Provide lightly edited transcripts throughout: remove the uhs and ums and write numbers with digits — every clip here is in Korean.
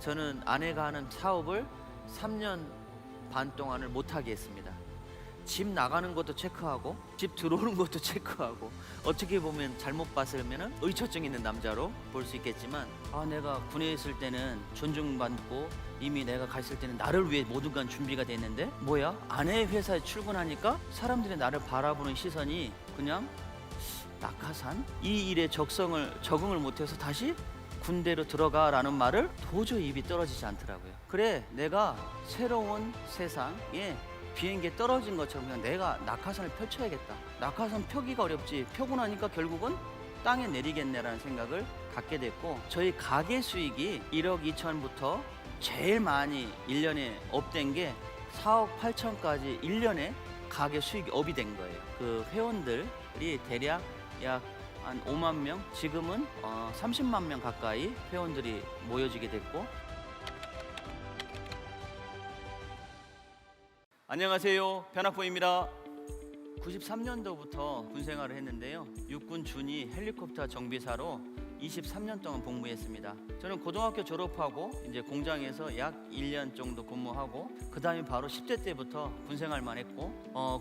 저는 아내가 하는 사업을 3년 반 동안을 못하게 했습니다. 집 나가는 것도 체크하고 집 들어오는 것도 체크하고, 어떻게 보면 잘못 봤으면 의처증 있는 남자로 볼 수 있겠지만, 내가 군에 있을 때는 존중받고 이미 내가 가 있을 때는 나를 위해 모든 건 준비가 돼 있는데, 뭐야? 아내의 회사에 출근하니까 사람들이 나를 바라보는 시선이 그냥 낙하산? 이 일에 적응을 못해서 다시 군대로 들어가라는 말을 도저히 입이 떨어지지 않더라고요. 그래, 내가 새로운 세상에 비행기에 떨어진 것처럼 그냥 내가 낙하산을 펼쳐야겠다. 낙하산 펴기가 어렵지, 펴고 나니까 결국은 땅에 내리겠네라는 생각을 갖게 됐고, 저희 가게 수익이 1억 2천부터 제일 많이 1년에 업된 게 4억 8천까지 1년에 가게 수익이 업이 된 거예요. 그 회원들이 대략 약 한 5만 명, 지금은 30만 명 가까이 회원들이 모여지게 됐고. 안녕하세요, 변학보입니다. 93년도부터 군 생활을 했는데요, 육군 준위 헬리콥터 정비사로 23년 동안 복무했습니다. 저는 고등학교 졸업하고 이제 공장에서 약 1년 정도 근무하고, 그 다음에 바로 10대 때부터 군 생활만 했고,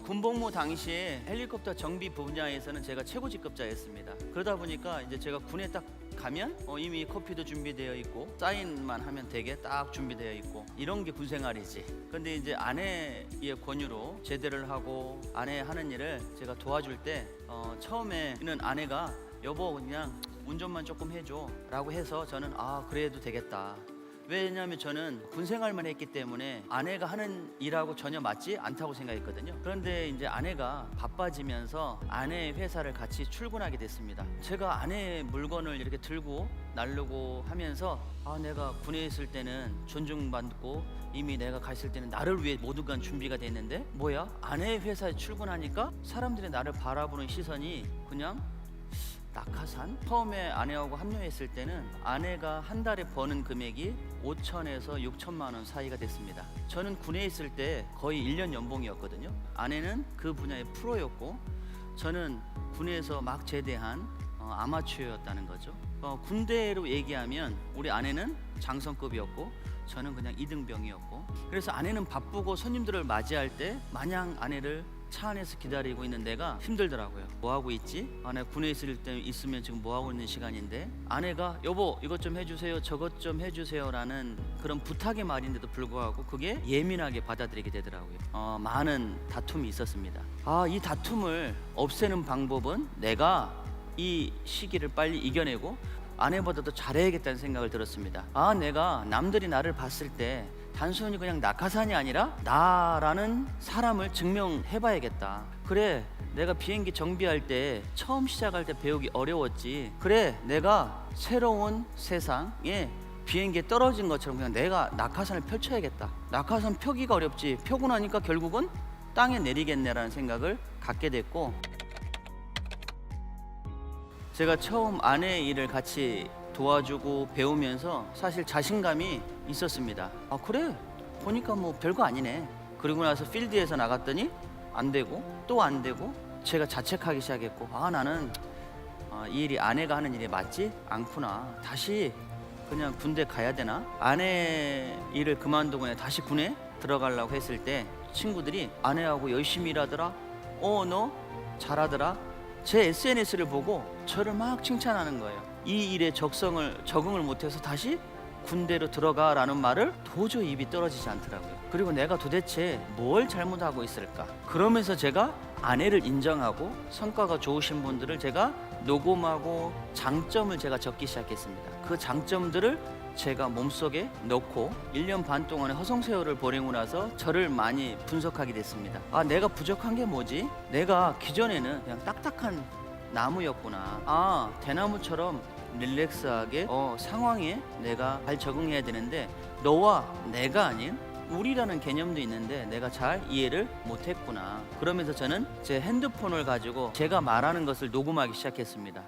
군 복무 당시에 헬리콥터 정비 분야에서는 제가 최고 직급자였습니다. 그러다 보니까 이제 제가 군에 딱 가면 이미 커피도 준비되어 있고 사인만 하면 되게 딱 준비되어 있고, 이런 게 군 생활이지. 근데 이제 아내의 권유로 제대를 하고 아내 하는 일을 제가 도와줄 때, 처음에는 아내가 여보 그냥 운전만 조금 해줘 라고 해서, 저는 그래도 되겠다. 왜냐하면 저는 군 생활만 했기 때문에 아내가 하는 일하고 전혀 맞지 않다고 생각했거든요. 그런데 이제 아내가 바빠지면서 아내의 회사를 같이 출근하게 됐습니다. 제가 아내의 물건을 이렇게 들고 나르고 하면서, 내가 군에 있을 때는 존중받고 이미 내가 가 있을 때는 나를 위해 모든 건 준비가 돼 있는데, 뭐야? 아내의 회사에 출근하니까 사람들이 나를 바라보는 시선이 그냥 낙하산? 처음에 아내하고 합류했을 때는 아내가 한 달에 버는 금액이 5천에서 6천만 원 사이가 됐습니다. 저는 군에 있을 때 거의 1년 연봉이었거든요. 아내는 그 분야의 프로였고, 저는 군에서 막 제대한 아마추어였다는 거죠. 군대로 얘기하면 우리 아내는 장성급이었고 저는 그냥 2등병이었고, 그래서 아내는 바쁘고 손님들을 맞이할 때 마냥 아내를 차 안에서 기다리고 있는 내가 힘들더라고요. 뭐 하고 있지? 내가 군에 있으면 지금 뭐 하고 있는 시간인데, 아내가 여보 이것 좀 해주세요, 저것 좀 해주세요 라는 그런 부탁의 말인데도 불구하고 그게 예민하게 받아들이게 되더라고요. 많은 다툼이 있었습니다. 이 다툼을 없애는 방법은 내가 이 시기를 빨리 이겨내고 아내보다도 잘해야겠다는 생각을 들었습니다. 내가 남들이 나를 봤을 때 단순히 그냥 낙하산이 아니라 나라는 사람을 증명해봐야겠다. 그래, 내가 비행기 정비할 때 처음 시작할 때 배우기 어려웠지. 그래, 내가 새로운 세상에 비행기에 떨어진 것처럼 그냥 내가 낙하산을 펼쳐야겠다. 낙하산 펴기가 어렵지, 펴고 나니까 결국은 땅에 내리겠네라는 생각을 갖게 됐고, 제가 처음 아내의 일을 같이 도와주고 배우면서 사실 자신감이 있었습니다. 그래, 보니까 뭐 별거 아니네. 그리고 나서 필드에서 나갔더니 안 되고 또 안 되고, 제가 자책하기 시작했고, 나는 이 일이 아내가 하는 일이 맞지 않구나. 다시 그냥 군대 가야 되나? 아내 일을 그만두고 그냥 다시 군에 들어가려고 했을 때 친구들이 아내하고 열심히 일하더라, 너 잘하더라, 제 SNS를 보고 저를 막 칭찬하는 거예요. 이 일에 적응을 못해서 다시 군대로 들어가라는 말을 도저히 입이 떨어지지 않더라고요. 그리고 내가 도대체 뭘 잘못하고 있을까? 그러면서 제가 아내를 인정하고 성과가 좋으신 분들을 제가 녹음하고 장점을 제가 적기 시작했습니다. 그 장점들을 제가 몸속에 넣고 1년 반 동안의 허송세월을 보내고 나서 저를 많이 분석하게 됐습니다. 내가 부족한 게 뭐지? 내가 기존에는 그냥 딱딱한 나무였구나. 대나무처럼 릴렉스하게 상황에 내가 잘 적응해야 되는데, 너와 내가 아닌 우리라는 개념도 있는데 내가 잘 이해를 못했구나. 그러면서 저는 제 핸드폰을 가지고 제가 말하는 것을 녹음하기 시작했습니다.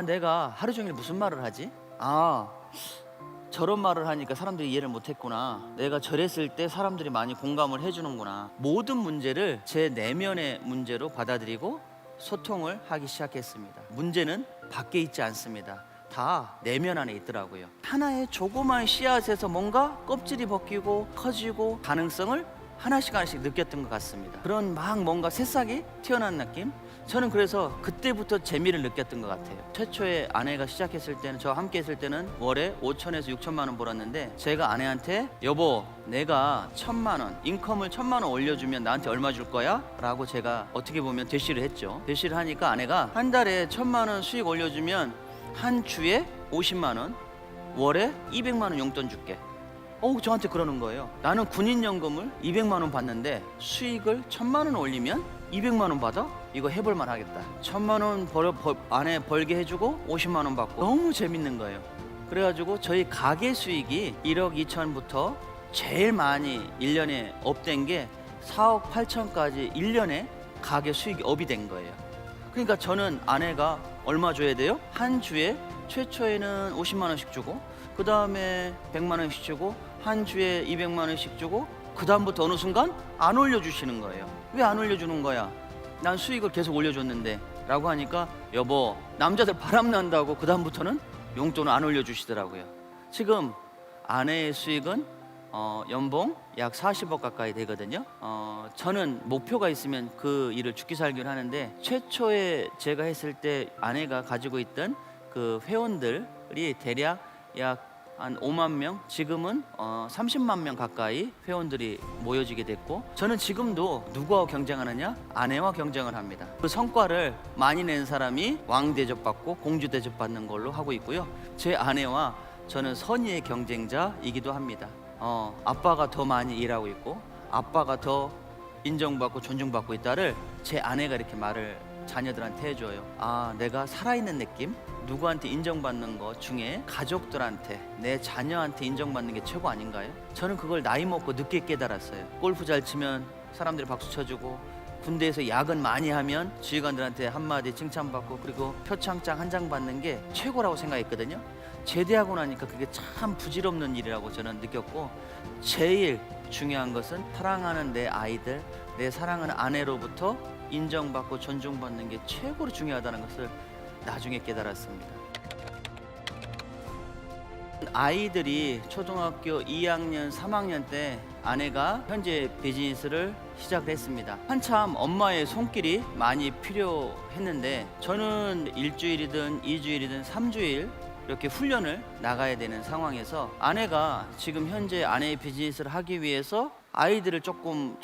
내가 하루 종일 무슨 말을 하지? 저런 말을 하니까 사람들이 이해를 못했구나. 내가 저랬을 때 사람들이 많이 공감을 해주는구나. 모든 문제를 제 내면의 문제로 받아들이고 소통을 하기 시작했습니다. 문제는 밖에 있지 않습니다. 다 내면 안에 있더라고요. 하나의 조그마한 씨앗에서 뭔가 껍질이 벗기고 커지고 가능성을 하나씩 느꼈던 것 같습니다. 그런 막 뭔가 새싹이 튀어나온 느낌? 저는 그래서 그때부터 재미를 느꼈던 것 같아요. 최초에 아내가 시작했을 때는, 저와 함께 했을 때는 월에 5천에서 6천만 원 벌었는데, 제가 아내한테 여보 내가 1,000만 원 인컴을 1,000만 원 올려주면 나한테 얼마 줄 거야? 라고 제가 어떻게 보면 대시를 했죠. 대시를 하니까 아내가 한 달에 1,000만 원 수익 올려주면 한 주에 50만 원, 월에 200만 원 용돈 줄게. 저한테 그러는 거예요. 나는 군인연금을 200만 원 받는데 수익을 1,000만 원 올리면 200만 원 받아? 이거 해볼만 하겠다. 1,000만 원 안에 벌게 해주고 50만 원 받고. 너무 재밌는 거예요. 그래가지고 저희 가게 수익이 1억 2천부터 제일 많이 1년에 업된 게 4억 8천까지 1년에 가게 수익이 업이 된 거예요. 그러니까 저는 아내가 얼마 줘야 돼요? 한 주에 최초에는 50만 원씩 주고, 그 다음에 100만 원씩 주고, 한 주에 200만 원씩 주고, 그 다음부터 어느 순간 안 올려주시는 거예요. 왜 안 올려주는 거야? 난 수익을 계속 올려줬는데 라고 하니까, 여보 남자들 바람난다고 그 다음부터는 용돈을 안 올려주시더라고요. 지금 아내의 수익은 연봉 약 40억 가까이 되거든요. 저는 목표가 있으면 그 일을 죽기 살기로 하는데, 최초에 제가 했을 때 아내가 가지고 있던 그 회원들이 대략 약 한 5만 명, 지금은 30만 명 가까이 회원들이 모여지게 됐고, 저는 지금도 누구와 경쟁하느냐? 아내와 경쟁을 합니다. 그 성과를 많이 낸 사람이 왕 대접받고 공주 대접받는 걸로 하고 있고요. 제 아내와 저는 선의의 경쟁자이기도 합니다. 아빠가 더 많이 일하고 있고 아빠가 더 인정받고 존중받고 있다를 제 아내가 이렇게 말을 자녀들한테 해줘요. 내가 살아있는 느낌? 누구한테 인정받는 것 중에 가족들한테, 내 자녀한테 인정받는 게 최고 아닌가요? 저는 그걸 나이 먹고 늦게 깨달았어요. 골프 잘 치면 사람들이 박수 쳐주고, 군대에서 야근 많이 하면 지휘관들한테 한마디 칭찬받고, 그리고 표창장 한 장 받는 게 최고라고 생각했거든요. 제대하고 나니까 그게 참 부질없는 일이라고 저는 느꼈고, 제일 중요한 것은 사랑하는 내 아이들, 내 사랑하는 아내로부터 인정받고 존중받는 게 최고로 중요하다는 것을 나중에 깨달았습니다. 아이들이 초등학교 2학년, 3학년 때 아내가 현재 비즈니스를 시작했습니다. 한참 엄마의 손길이 많이 필요했는데, 저는 일주일이든 2주일이든 3주일 이렇게 훈련을 나가야 되는 상황에서, 아내가 지금 현재 아내의 비즈니스를 하기 위해서 아이들을 조금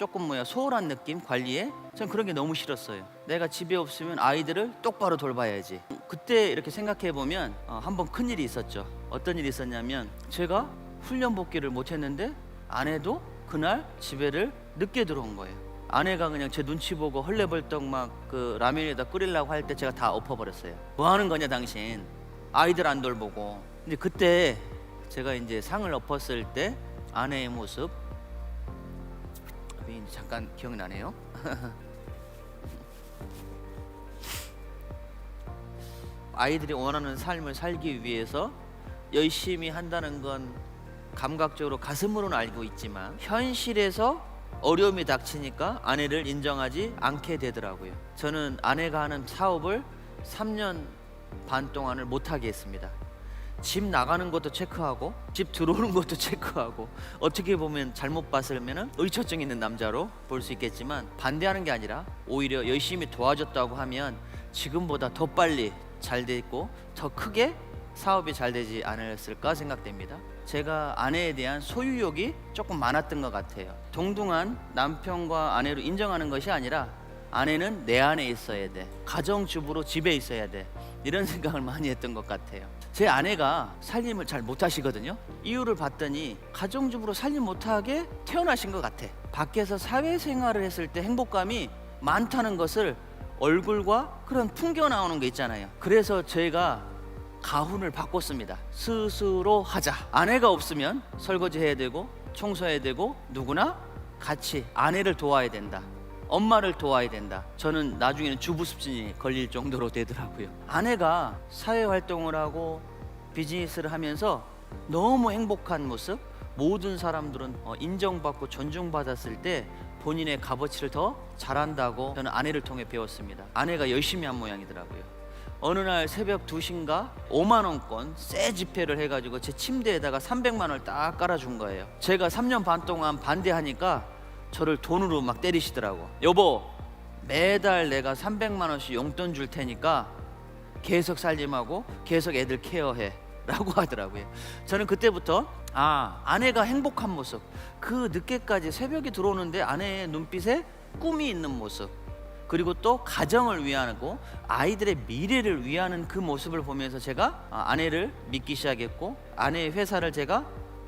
소홀한 느낌 관리에, 전 그런 게 너무 싫었어요. 내가 집에 없으면 아이들을 똑바로 돌봐야지. 그때 이렇게 생각해 보면 한번 큰일이 있었죠. 어떤 일이 있었냐면, 제가 훈련 복귀를 못했는데 아내도 그날 집에를 늦게 들어온 거예요. 아내가 그냥 제 눈치 보고 헐레벌떡 막 그 라면에다 끓이려고 할 때 제가 다 엎어버렸어요. 뭐 하는 거냐 당신, 아이들 안 돌보고. 근데 그때 제가 이제 상을 엎었을 때 아내의 모습 잠깐 기억나네요. 아이들이 원하는 삶을 살기 위해서 열심히 한다는 건 감각적으로 가슴으로는 알고 있지만, 현실에서 어려움이 닥치니까 아내를 인정하지 않게 되더라고요. 저는 아내가 하는 사업을 3년 반 동안을 못하게 했습니다. 집 나가는 것도 체크하고 집 들어오는 것도 체크하고, 어떻게 보면 잘못 봤으면 의처증 있는 남자로 볼 수 있겠지만, 반대하는 게 아니라 오히려 열심히 도와줬다고 하면 지금보다 더 빨리 잘 됐고 더 크게 사업이 잘 되지 않았을까 생각됩니다. 제가 아내에 대한 소유욕이 조금 많았던 것 같아요. 동등한 남편과 아내로 인정하는 것이 아니라, 아내는 내 안에 있어야 돼, 가정주부로 집에 있어야 돼, 이런 생각을 많이 했던 것 같아요. 제 아내가 살림을 잘 못하시거든요. 이유를 봤더니 가정주부로 살림 못하게 태어나신 것 같아. 밖에서 사회생활을 했을 때 행복감이 많다는 것을 얼굴과 그런 풍겨 나오는 게 있잖아요. 그래서 제가 가훈을 바꿨습니다. 스스로 하자. 아내가 없으면 설거지 해야 되고 청소해야 되고, 누구나 같이 아내를 도와야 된다, 엄마를 도와야 된다. 저는 나중에는 주부습진이 걸릴 정도로 되더라고요. 아내가 사회활동을 하고 비즈니스를 하면서 너무 행복한 모습, 모든 사람들은 인정받고 존중받았을 때 본인의 값어치를 더 잘한다고 저는 아내를 통해 배웠습니다. 아내가 열심히 한 모양이더라고요. 어느 날 새벽 2시인가 5만 원권 새 지폐를 해가지고 제 침대에다가 300만 원을 딱 깔아준 거예요. 제가 3년 반 동안 반대하니까 저를 돈으로 막 때리시더라고. 여보, 매달 내가 300만 원씩 용돈 줄 테니까 계속 살림하고 계속 애들 케어해 라고 하더라고요. 저는 그때부터 아내가 행복한 모습, 그 늦게까지 새벽이 들어오는데 아내의 눈빛에 꿈이 있는 모습, 그리고 또 가정을 위하고 아이들의 미래를 위하는 그 모습을 보면서 제가 아내를 믿기 시작했고, 아내의 회사를 제가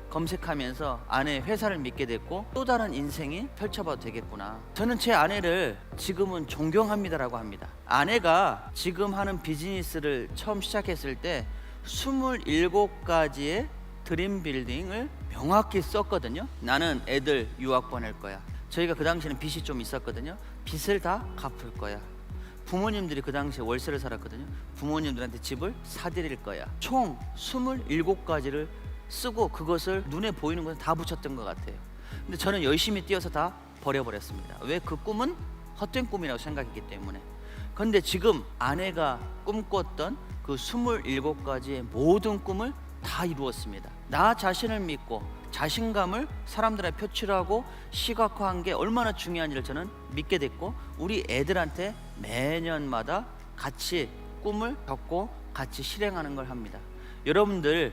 검색하면서 아내의 회사를 믿게 됐고, 또 다른 인생이 펼쳐봐도 되겠구나. 저는 제 아내를 지금은 존경합니다라고 합니다. 아내가 지금 하는 비즈니스를 처음 시작했을 때 27가지의 드림 빌딩을 명확히 썼거든요. 나는 애들 유학 보낼 거야. 저희가 그 당시에는 빚이 좀 있었거든요. 빚을 다 갚을 거야. 부모님들이 그 당시에 월세를 살았거든요. 부모님들한테 집을 사드릴 거야. 총 27가지를 쓰고 그것을 눈에 보이는 것을 다 붙였던 것 같아요. 근데 저는 열심히 뛰어서 다 버려버렸습니다. 왜? 그 꿈은 헛된 꿈이라고 생각했기 때문에. 그런데 지금 아내가 꿈꿨던 그 27가지의 모든 꿈을 다 이루었습니다. 나 자신을 믿고 자신감을 사람들한테 표출하고 시각화한 게 얼마나 중요한지를 저는 믿게 됐고, 우리 애들한테 매년마다 같이 꿈을 적고 같이 실행하는 걸 합니다. 여러분들의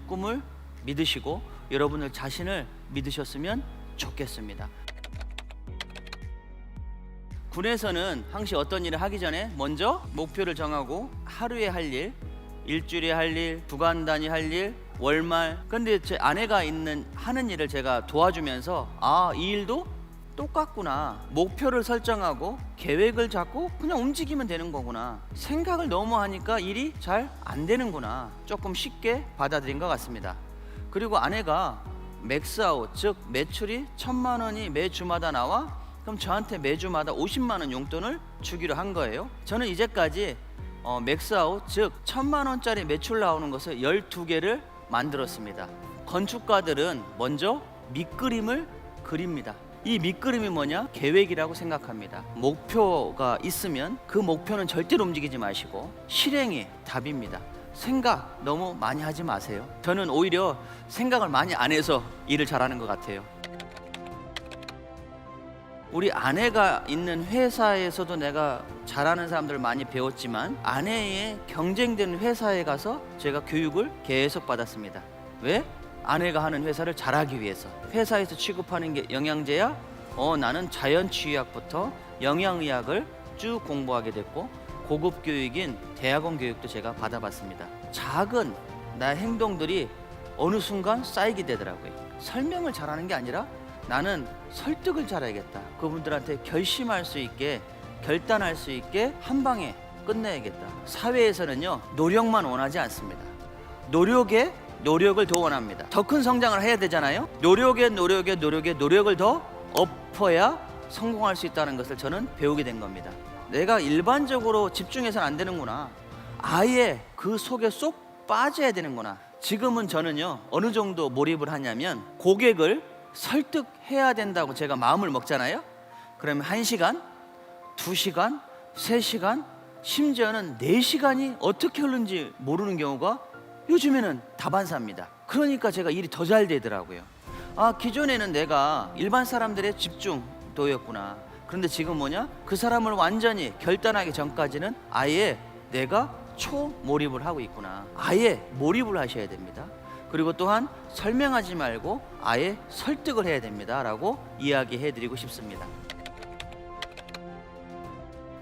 꿈을 믿으시고 여러분들 자신을 믿으셨으면 좋겠습니다. 군에서는 항시 어떤 일을 하기 전에 먼저 목표를 정하고 하루에 할 일, 일주일에 할 일, 주간 단위 할 일, 월말. 근데 제 아내가 하는 일을 제가 도와주면서 이 일도 똑같구나. 목표를 설정하고 계획을 잡고 그냥 움직이면 되는 거구나. 생각을 너무 하니까 일이 잘 안 되는구나. 조금 쉽게 받아들인 것 같습니다. 그리고 아내가 맥스아웃, 즉 매출이 1,000만 원이 매주마다 나와? 그럼 저한테 매주마다 50만 원 용돈을 주기로 한 거예요. 저는 이제까지 맥스아웃, 즉 1,000만 원짜리 매출 나오는 것을 12개를 만들었습니다. 건축가들은 먼저 밑그림을 그립니다. 이 밑그림이 뭐냐? 계획이라고 생각합니다. 목표가 있으면 그 목표는 절대로 움직이지 마시고 실행이 답입니다. 생각 너무 많이 하지 마세요. 저는 오히려 생각을 많이 안 해서 일을 잘하는 것 같아요. 우리 아내가 있는 회사에서도 내가 잘하는 사람들을 많이 배웠지만, 아내의 경쟁되는 회사에 가서 제가 교육을 계속 받았습니다. 왜? 아내가 하는 회사를 잘하기 위해서. 회사에서 취급하는 게 영양제야? 나는 자연치유약부터 영양의학을 쭉 공부하게 됐고, 고급 교육인 대학원 교육도 제가 받아봤습니다. 작은 나의 행동들이 어느 순간 쌓이게 되더라고요. 설명을 잘하는 게 아니라 나는 설득을 잘해야겠다. 그분들한테 결심할 수 있게, 결단할 수 있게 한 방에 끝내야겠다. 사회에서는요, 노력만 원하지 않습니다. 노력에 노력을 더 원합니다. 더 큰 성장을 해야 되잖아요. 노력을 더 엎어야 성공할 수 있다는 것을 저는 배우게 된 겁니다. 내가 일반적으로 집중해서는 안 되는구나. 아예 그 속에 쏙 빠져야 되는구나. 지금은 저는요, 어느 정도 몰입을 하냐면, 고객을 설득해야 된다고 제가 마음을 먹잖아요. 그러면 1시간, 2시간, 3시간, 심지어는 4시간이 어떻게 흐르는지 모르는 경우가 요즘에는 다반사입니다. 그러니까 제가 일이 더 잘 되더라고요. 기존에는 내가 일반 사람들의 집중도였구나. 그런데 지금 뭐냐? 그 사람을 완전히 결단하기 전까지는 아예 내가 초몰입을 하고 있구나. 아예 몰입을 하셔야 됩니다. 그리고 또한 설명하지 말고 아예 설득을 해야 됩니다 라고 이야기해드리고 싶습니다.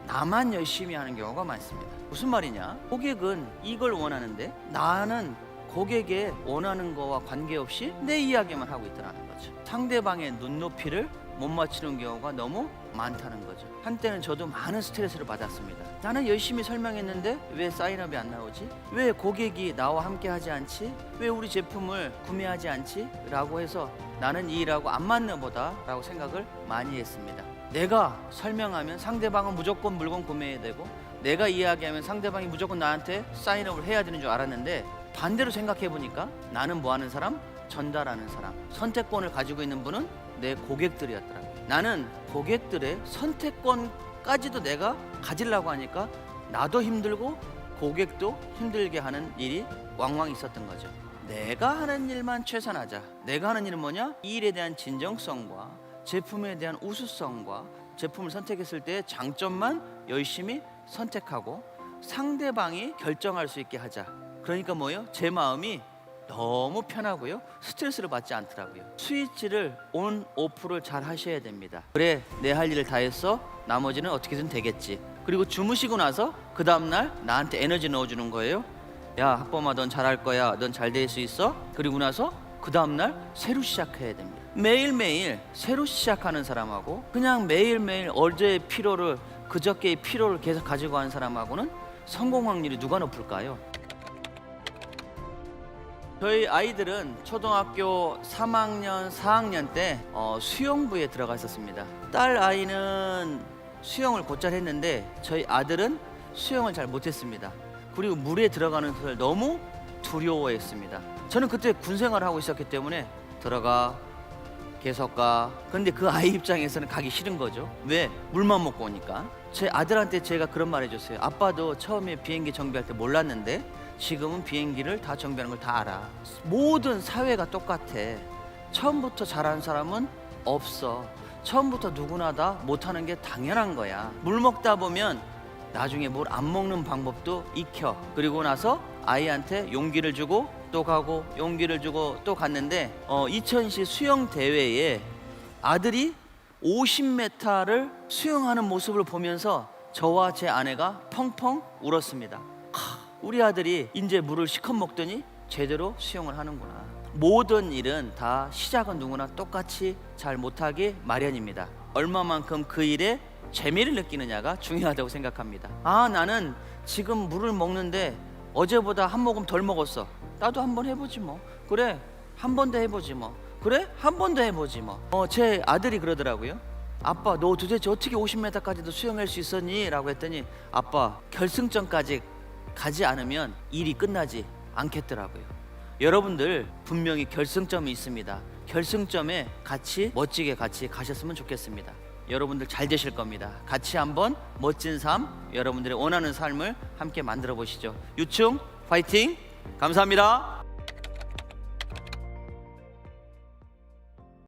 나만 열심히 하는 경우가 많습니다. 무슨 말이냐? 고객은 이걸 원하는데 나는 고객의 원하는 거와 관계없이 내 이야기만 하고 있더라는 거죠. 상대방의 눈높이를 못 맞추는 경우가 너무 많다는 거죠. 한때는 저도 많은 스트레스를 받았습니다. 나는 열심히 설명했는데 왜 사인업이 안 나오지? 왜 고객이 나와 함께 하지 않지? 왜 우리 제품을 구매하지 않지? 라고 해서 나는 이 일하고 안 맞나 보다 라고 생각을 많이 했습니다. 내가 설명하면 상대방은 무조건 물건 구매해야 되고, 내가 이야기하면 상대방이 무조건 나한테 사인업을 해야 되는 줄 알았는데, 반대로 생각해 보니까 나는 뭐 하는 사람? 전달하는 사람. 선택권을 가지고 있는 분은 내 고객들이었더라고요. 나는 고객들의 선택권까지도 내가 가지려고 하니까 나도 힘들고 고객도 힘들게 하는 일이 왕왕 있었던 거죠. 내가 하는 일만 최선하자. 내가 하는 일은 뭐냐? 이 일에 대한 진정성과 제품에 대한 우수성과 제품을 선택했을 때 장점만 열심히 선택하고 상대방이 결정할 수 있게 하자. 그러니까 뭐예요? 제 마음이 너무 편하고요, 스트레스를 받지 않더라고요. 스위치를 온, 오프를 잘 하셔야 됩니다. 그래, 내 할 일을 다 했어, 나머지는 어떻게든 되겠지. 그리고 주무시고 나서 그 다음날 나한테 에너지 넣어주는 거예요. 야, 학범아, 넌 잘할 거야, 넌 잘 될 수 있어. 그리고 나서 그 다음날 새로 시작해야 됩니다. 매일매일 새로 시작하는 사람하고 그냥 매일매일 어제의 피로를, 그저께의 피로를 계속 가지고 가는 사람하고는 성공 확률이 누가 높을까요? 저희 아이들은 초등학교 3학년, 4학년 때 수영부에 들어가 있었습니다. 딸 아이는 수영을 곧잘 했는데 저희 아들은 수영을 잘 못했습니다. 그리고 물에 들어가는 것을 너무 두려워했습니다. 저는 그때 군생활을 하고 있었기 때문에 들어가, 계속 가. 근데 그 아이 입장에서는 가기 싫은 거죠. 왜? 물만 먹고 오니까. 제 아들한테 제가 그런 말 해줬어요. 아빠도 처음에 비행기 정비할 때 몰랐는데 지금은 비행기를 다 정비하는 걸 다 알아. 모든 사회가 똑같아. 처음부터 잘하는 사람은 없어. 처음부터 누구나 다 못하는 게 당연한 거야. 물 먹다 보면 나중에 물 안 먹는 방법도 익혀. 그리고 나서 아이한테 용기를 주고 또 가고, 용기를 주고 또 갔는데 2000시 수영 대회에 아들이 50m를 수영하는 모습을 보면서 저와 제 아내가 펑펑 울었습니다. 우리 아들이 이제 물을 시컷 먹더니 제대로 수영을 하는구나. 모든 일은 다 시작은 누구나 똑같이 잘 못하기 마련입니다. 얼마만큼 그 일에 재미를 느끼느냐가 중요하다고 생각합니다. 아, 나는 지금 물을 먹는데 어제보다 한 모금 덜 먹었어. 나도 한번 해보지 뭐. 그래, 한 번 더 해보지 뭐. 그래, 한 번 더 해보지 뭐. 제 아들이 그러더라고요. 아빠, 너 도대체 어떻게 50m까지도 수영할 수 있었니? 라고 했더니 아빠, 결승점까지 가지 않으면 일이 끝나지 않겠더라고요. 여러분들 분명히 결승점이 있습니다. 결승점에 같이 멋지게 같이 가셨으면 좋겠습니다. 여러분들 잘 되실 겁니다. 같이 한번 멋진 삶, 여러분들의 원하는 삶을 함께 만들어 보시죠. 유충 파이팅! 감사합니다.